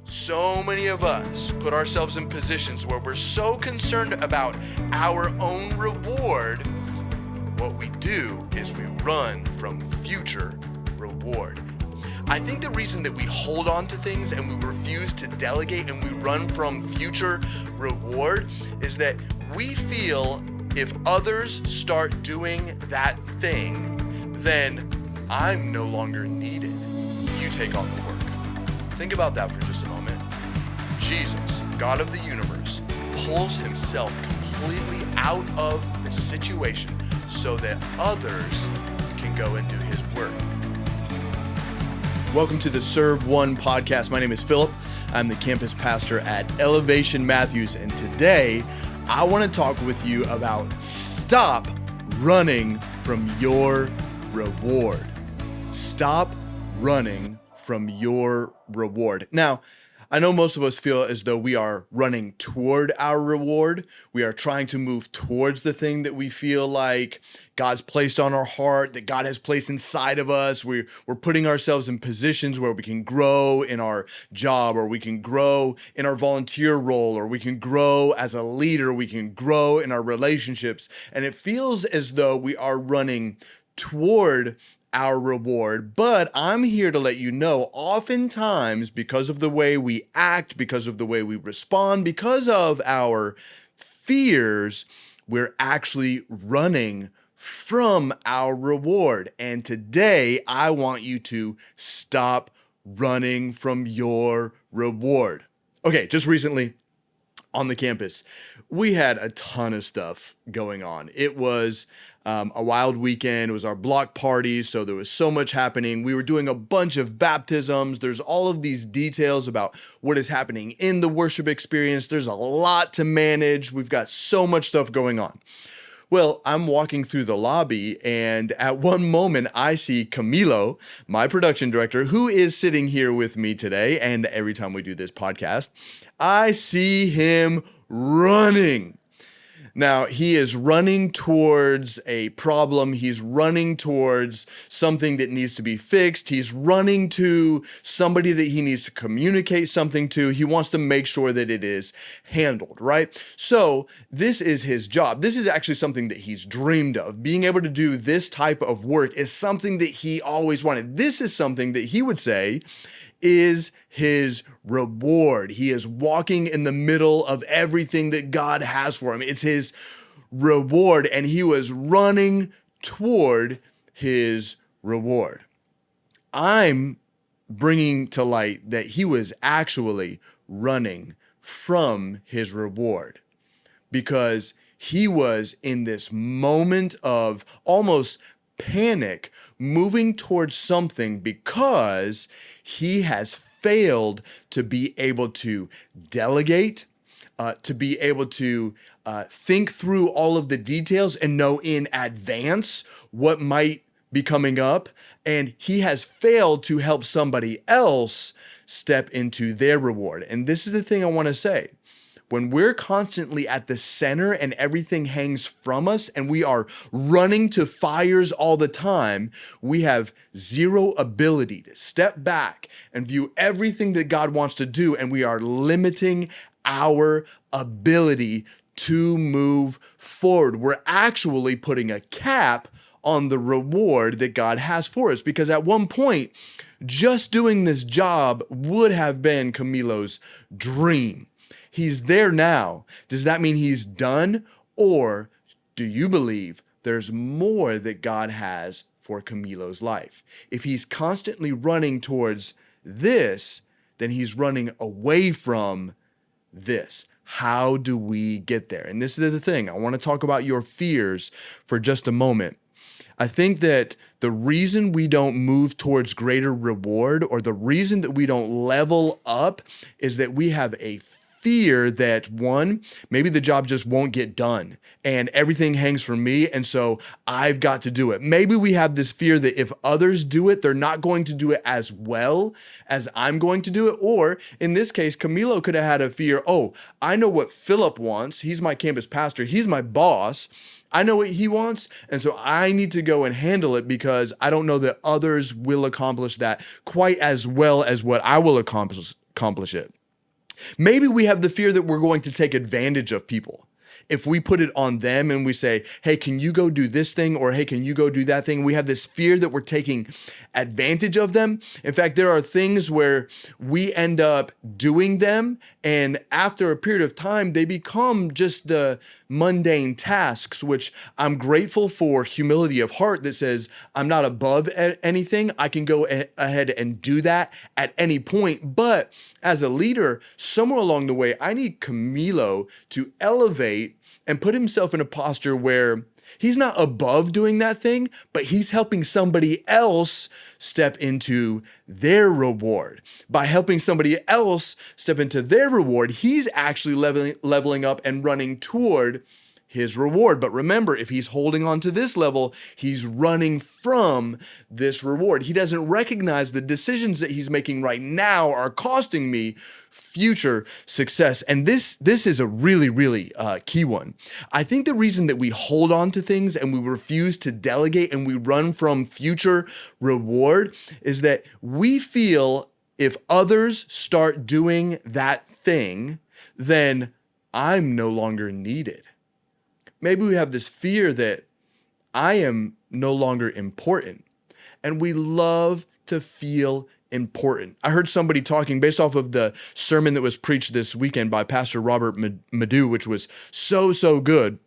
So many of us put ourselves in positions where we're so concerned about our own reward, what we do is we run from future reward. I think the reason that we hold on to things and we refuse to delegate and we run from future reward is that we feel if others start doing that thing, then I'm no longer needed. You take on the work. Think about that for just a moment. Jesus, God of the universe, pulls himself completely out of the situation so that others can go and do his work. Welcome to the Serve One podcast. My name is Philip. I'm the campus pastor at Elevation Matthews, and today I want to talk with you about stop running from your reward. Stop running from your reward. Now, I know most of us feel as though we are running toward our reward. We are trying to move towards the thing that we feel like God's placed on our heart, that God has placed inside of us. We're putting ourselves in positions where we can grow in our job, or we can grow in our volunteer role, or we can grow as a leader, we can grow in our relationships. And it feels as though we are running toward our reward, but I'm here to let you know, oftentimes, because of the way we act, because of the way we respond, because of our fears, we're actually running from our reward. And today, I want you to stop running from your reward. Okay, just recently on the campus, we had a ton of stuff going on. It was a wild weekend. It was our block party, so there was so much happening. We were doing a bunch of baptisms. There's all of these details about what is happening in the worship experience. There's a lot to manage. We've got so much stuff going on. Well, I'm walking through the lobby, and at one moment, I see Camilo, my production director, who is sitting here with me today, and every time we do this podcast, I see him running. Now, he is running towards a problem. He's running towards something that needs to be fixed. He's running to somebody that he needs to communicate something to. He wants to make sure that it is handled, right? So this is his job. This is actually something that he's dreamed of. Being able to do this type of work is something that he always wanted. This is something that he would say is his reward. He is walking in the middle of everything that God has for him. It's his reward, and he was running toward his reward. I'm bringing to light that he was actually running from his reward because he was in this moment of almost panic, moving towards something because he has failed to be able to delegate, to be able to think through all of the details and know in advance what might be coming up. And he has failed to help somebody else step into their reward. And this is the thing I want to say. When we're constantly at the center and everything hangs from us and we are running to fires all the time, we have zero ability to step back and view everything that God wants to do, and we are limiting our ability to move forward. We're actually putting a cap on the reward that God has for us, because at one point, just doing this job would have been Camilo's dream. He's there now. Does that mean he's done? Or do you believe there's more that God has for Camilo's life? If he's constantly running towards this, then he's running away from this. How do we get there? And this is the thing. I want to talk about your fears for just a moment. I think that the reason we don't move towards greater reward, or the reason that we don't level up, is that we have a fear that, one, maybe the job just won't get done and everything hangs from me, and so I've got to do it. Maybe we have this fear that if others do it, they're not going to do it as well as I'm going to do it. Or in this case, Camilo could have had a fear, oh, I know what Philip wants. He's my campus pastor. He's my boss. I know what he wants, and so I need to go and handle it because I don't know that others will accomplish that quite as well as what I will accomplish accomplish it. Maybe we have the fear that we're going to take advantage of people. If we put it on them and we say, hey, can you go do this thing? Or hey, can you go do that thing? We have this fear that we're taking advantage of them. In fact, there are things where we end up doing them, and after a period of time, they become just the mundane tasks, which I'm grateful for humility of heart that says, I'm not above anything. I can go ahead and do that at any point. But as a leader, somewhere along the way, I need Camilo to elevate and put himself in a posture where he's not above doing that thing, but he's helping somebody else step into their reward. By helping somebody else step into their reward, he's actually leveling up and running toward his reward. But remember, if he's holding on to this level, he's running from this reward. He doesn't recognize the decisions that he's making right now are costing me future success. And this is a really key one. I think the reason that we hold on to things and we refuse to delegate and we run from future reward is that we feel if others start doing that thing, then I'm no longer needed. Maybe we have this fear that I am no longer important, and we love to feel important. I heard somebody talking based off of the sermon that was preached this weekend by Pastor Robert Madu, which was so good.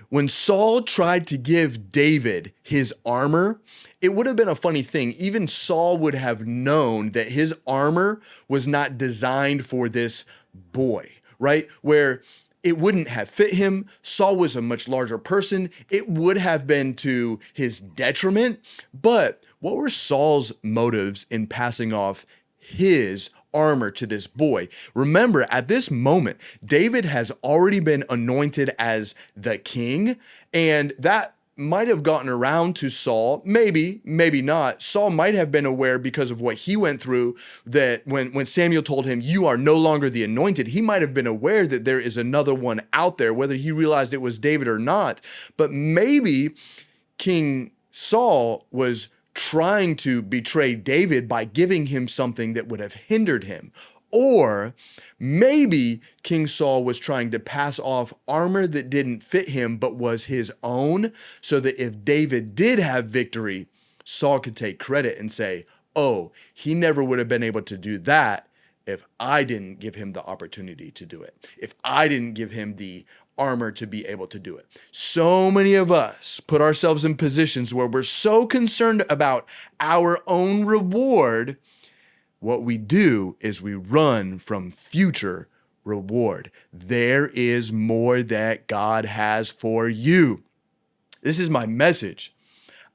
When Saul tried to give David his armor, it would have been a funny thing. Even Saul would have known that his armor was not designed for this boy, right? Where it wouldn't have fit him. Saul was a much larger person. It would have been to his detriment. But what were Saul's motives in passing off his armor to this boy? Remember, at this moment, David has already been anointed as the king, and that might have gotten around to Saul, maybe not. Saul might have been aware because of what he went through that when Samuel told him, you are no longer the anointed, he might have been aware that there is another one out there, whether he realized it was David or not. But maybe King Saul was trying to betray David by giving him something that would have hindered him. Or maybe King Saul was trying to pass off armor that didn't fit him but was his own, so that if David did have victory, Saul could take credit and say, oh, he never would have been able to do that if I didn't give him the opportunity to do it, if I didn't give him the armor to be able to do it. So many of us put ourselves in positions where we're so concerned about our own reward. What we do is we run from future reward. There is more that God has for you. This is my message.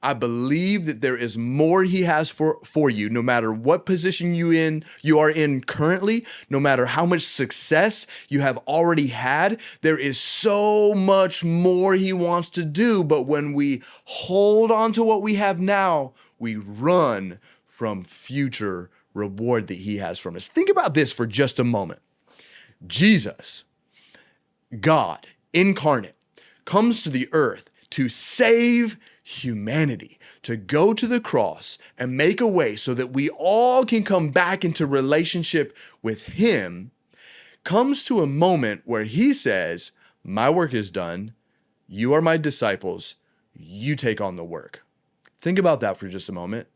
I believe that there is more he has for you, no matter what position you are in currently, no matter how much success you have already had. There is so much more he wants to do, but when we hold on to what we have now, we run from future reward that he has from us. Think about this for just a moment. Jesus, God incarnate, comes to the earth to save humanity, to go to the cross and make a way so that we all can come back into relationship with him, comes to a moment where he says, my work is done. You are my disciples. You take on the work. Think about that for just a moment.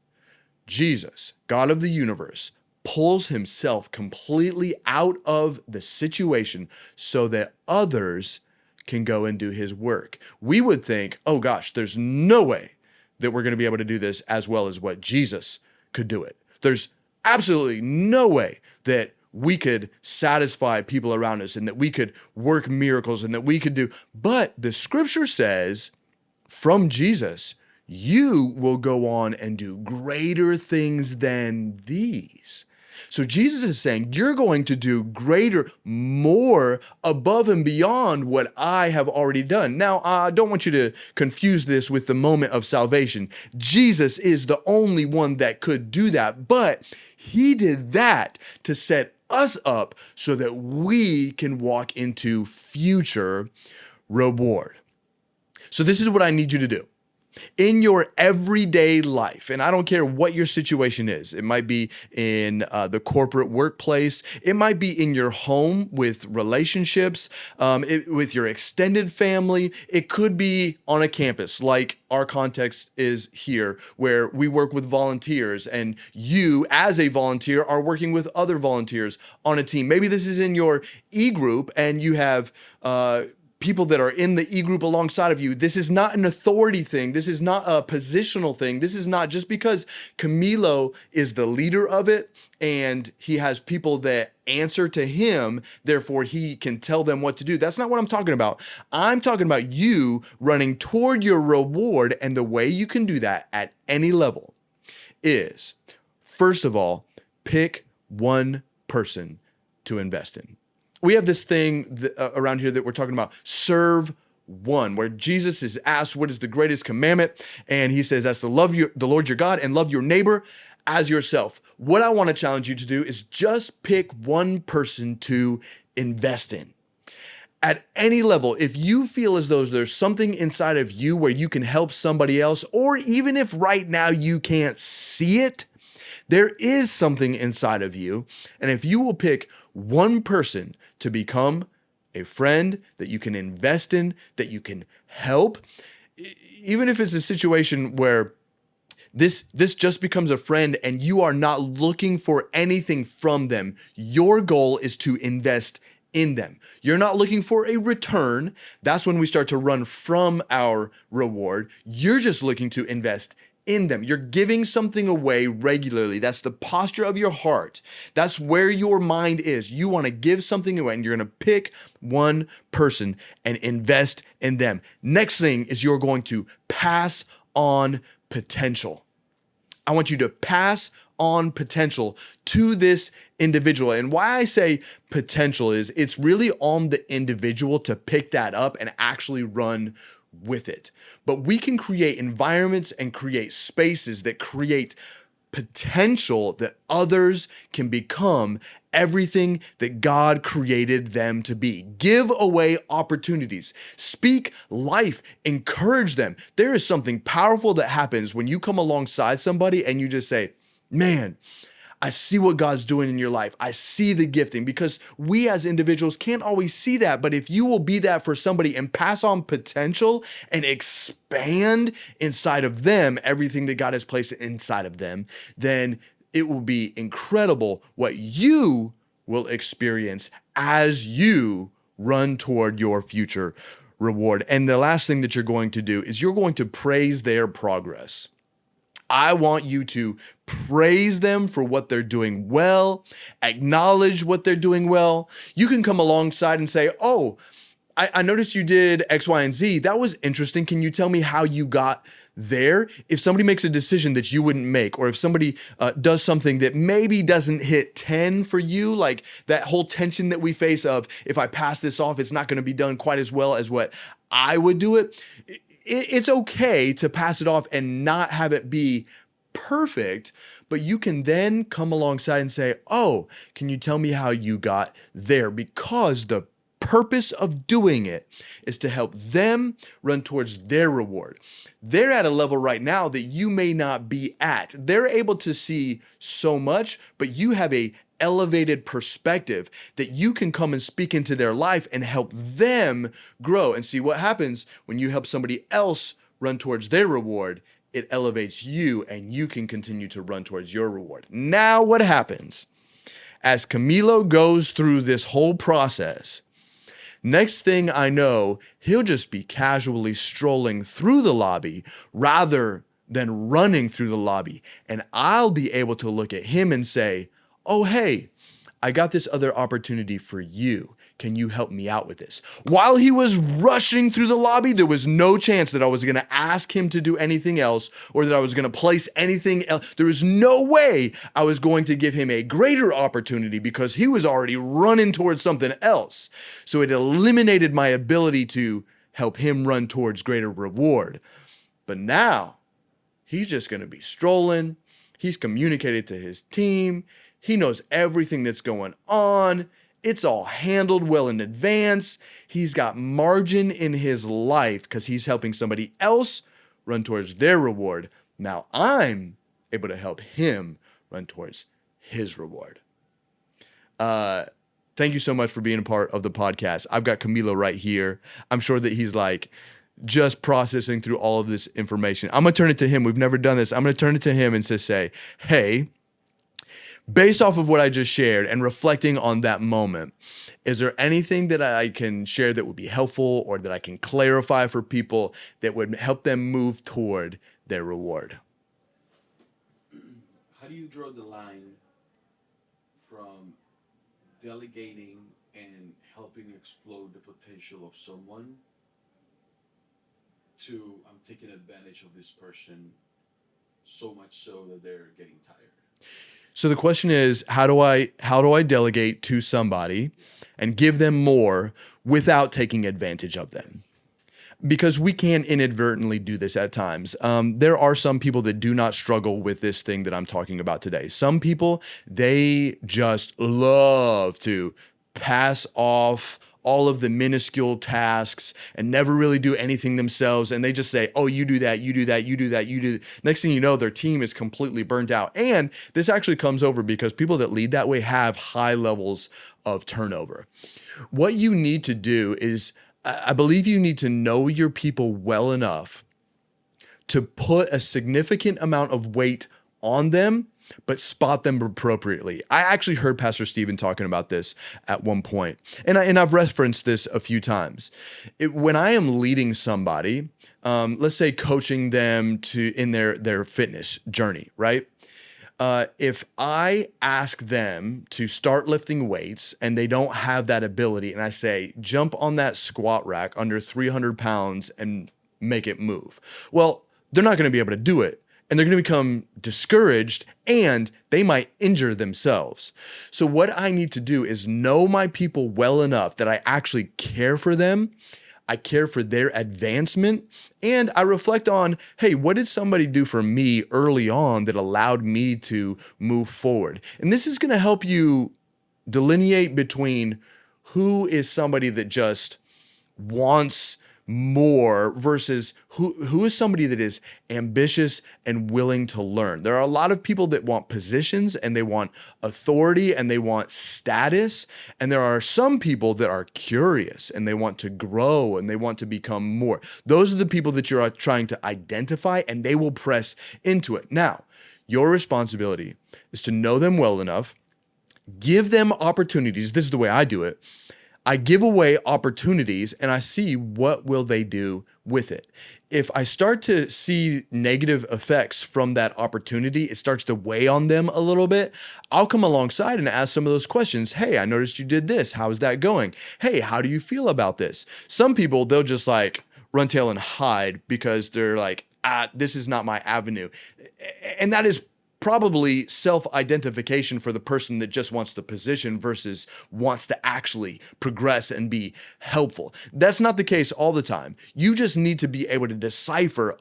Jesus, God of the universe, pulls himself completely out of the situation so that others can go and do his work. We would think, oh gosh, there's no way that we're going to be able to do this as well as what Jesus could do it. There's absolutely no way that we could satisfy people around us and that we could work miracles and that we could do. But the scripture says from Jesus, you will go on and do greater things than these. So Jesus is saying, you're going to do greater, more above and beyond what I have already done. Now, I don't want you to confuse this with the moment of salvation. Jesus is the only one that could do that, but he did that to set us up so that we can walk into future reward. So this is what I need you to do. in your everyday life, and I don't care what your situation is. It might be in the corporate workplace. It might be in your home with relationships, with your extended family. It could be on a campus like our context is here, where we work with volunteers and you as a volunteer are working with other volunteers on a team. Maybe this is in your e-group and you have people that are in the e-group alongside of you. This is not an authority thing. This is not a positional thing. This is not just because Camilo is the leader of it and he has people that answer to him, therefore he can tell them what to do. That's not what I'm talking about. I'm talking about you running toward your reward, and the way you can do that at any level is, first of all, pick one person to invest in. We have this thing around here that we're talking about, serve one, where Jesus is asked what is the greatest commandment, and he says that's to love the Lord your God and love your neighbor as yourself. What I want to challenge you to do is just pick one person to invest in. At any level, if you feel as though there's something inside of you where you can help somebody else, or even if right now you can't see it, there is something inside of you. And if you will pick one person to become a friend that you can invest in, that you can help, even if it's a situation where this just becomes a friend and you are not looking for anything from them, your goal is to invest in them. You're not looking for a return. That's when we start to run from our reward. You're just looking to invest in them. You're giving something away regularly. That's the posture of your heart. That's where your mind is. You want to give something away, and you're going to pick one person and invest in them. Next thing is you're going to pass on potential. I want you to pass on potential to this individual. And why I say potential is it's really on the individual to pick that up and actually run with it. But we can create environments and create spaces that create potential that others can become everything that God created them to be. Give away opportunities, speak life, encourage them. There is something powerful that happens when you come alongside somebody and you just say, man, I see what God's doing in your life. I see the gifting, because we as individuals can't always see that. But if you will be that for somebody and pass on potential and expand inside of them everything that God has placed inside of them, then it will be incredible what you will experience as you run toward your future reward. And the last thing that you're going to do is you're going to praise their progress. I want you to praise them for what they're doing well, acknowledge what they're doing well. You can come alongside and say, oh, I noticed you did X, Y, and Z. That was interesting. Can you tell me how you got there? If somebody makes a decision that you wouldn't make, or if somebody does something that maybe doesn't hit 10 for you, like that whole tension that we face of, if I pass this off, it's not going to be done quite as well as what I would do it. It's okay to pass it off and not have it be perfect, but you can then come alongside and say, oh, can you tell me how you got there? Because the purpose of doing it is to help them run towards their reward. They're at a level right now that you may not be at. They're able to see so much, but you have a elevated perspective that you can come and speak into their life and help them grow. And see what happens when you help somebody else run towards their reward. It elevates you and you can continue to run towards your reward. Now what happens as Camilo goes through this whole process? Next thing I know, he'll just be casually strolling through the lobby rather than running through the lobby. And I'll be able to look at him and say, oh, hey, I got this other opportunity for you. Can you help me out with this? While he was rushing through the lobby, there was no chance that I was going to ask him to do anything else or that I was going to place anything else. There was no way I was going to give him a greater opportunity because he was already running towards something else. So it eliminated my ability to help him run towards greater reward. But now he's just going to be strolling. He's communicated to his team. He knows everything that's going on. It's all handled well in advance. He's got margin in his life because he's helping somebody else run towards their reward. Now I'm able to help him run towards his reward. Thank you so much for being a part of the podcast. I've got Camilo right here. I'm sure that he's like just processing through all of this information. I'm going to turn it to him. We've never done this. I'm going to turn it to him and just say, hey, based off of what I just shared and reflecting on that moment, is there anything that I can share that would be helpful or that I can clarify for people that would help them move toward their reward? How do you draw the line from delegating and helping explode the potential of someone to I'm taking advantage of this person so much so that they're getting tired? So the question is, how do I delegate to somebody and give them more without taking advantage of them? Because we can inadvertently do this at times. There are some people that do not struggle with this thing that I'm talking about today. Some people, they just love to pass off all of the minuscule tasks and never really do anything themselves. And they just say, oh, you do that, you do that, you do that, you do. Next thing you know, their team is completely burnt out. And this actually comes over because people that lead that way have high levels of turnover. What you need to do is, I believe you need to know your people well enough to put a significant amount of weight on them, but spot them appropriately. I actually heard Pastor Stephen talking about this at one point, and I've referenced this a few times. When I am leading somebody, let's say coaching them in their fitness journey, right? If I ask them to start lifting weights and they don't have that ability, and I say, jump on that squat rack under 300 pounds and make it move. Well, they're not going to be able to do it. And they're going to become discouraged and they might injure themselves. So what I need to do is know my people well enough that I actually care for them. I care for their advancement, and I reflect on, hey, what did somebody do for me early on that allowed me to move forward? And this is going to help you delineate between who is somebody that just wants more versus who is somebody that is ambitious and willing to learn. There are a lot of people that want positions and they want authority and they want status. And there are some people that are curious and they want to grow and they want to become more. Those are the people that you're trying to identify, and they will press into it. Now, your responsibility is to know them well enough, give them opportunities. This is the way I do it. I give away opportunities and I see what will they do with it. If I start to see negative effects from that opportunity, it starts to weigh on them a little bit. I'll come alongside and ask some of those questions. Hey, I noticed you did this. How's that going? Hey, how do you feel about this? Some people, they'll just like run tail and hide because they're like, this is not my avenue. And that is probably self-identification for the person that just wants the position versus wants to actually progress and be helpful. That's not the case all the time. You just need to be able to decipher,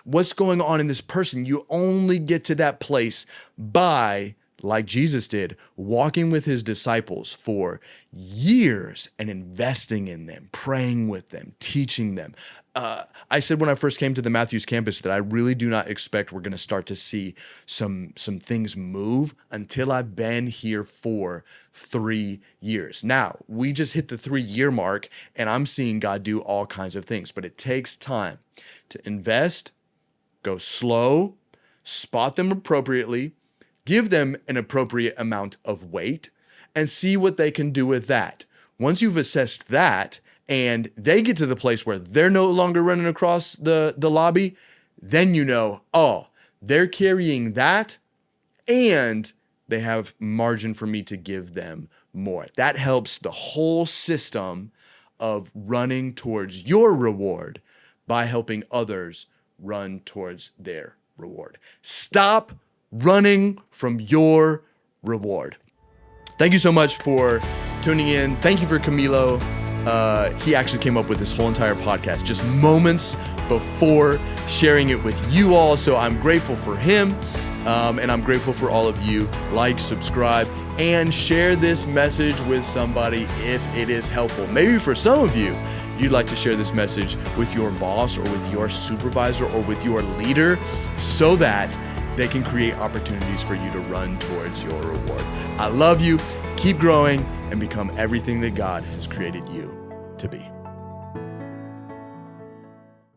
what's going on in this person. You only get to that place by, like Jesus did, walking with his disciples for years and investing in them, praying with them, teaching them. I said when I first came to the Matthews campus that I really do not expect we're going to start to see some things move until I've been here for 3 years. Now, we just hit the 3-year mark and I'm seeing God do all kinds of things, but it takes time to invest, go slow, spot them appropriately, give them an appropriate amount of weight, and see what they can do with that. Once you've assessed that, and they get to the place where they're no longer running across the lobby, then you know, they're carrying that and they have margin for me to give them more. That helps the whole system of running towards your reward by helping others run towards their reward. Stop running from your reward. Thank you so much for tuning in. Thank you for Camilo. He actually came up with this whole entire podcast just moments before sharing it with you all. So I'm grateful for him, and I'm grateful for all of you. Like, subscribe, and share this message with somebody if it is helpful. Maybe for some of you, you'd like to share this message with your boss or with your supervisor or with your leader so that they can create opportunities for you to run towards your reward. I love you. Keep growing and become everything that God has created you to be.